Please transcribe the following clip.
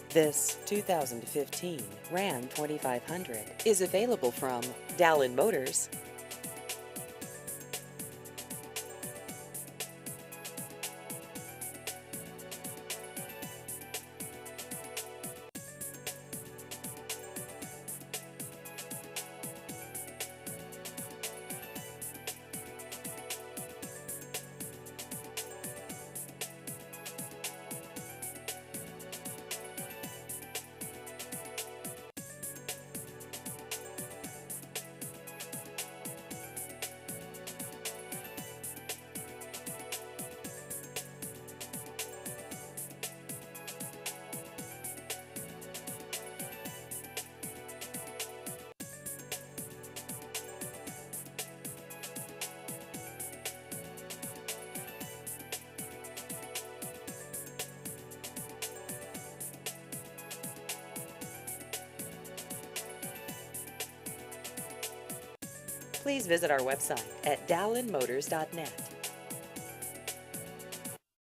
This 2015 Ram 2500 is available from Dallin Motors. Please visit our website at dallinmotors.net.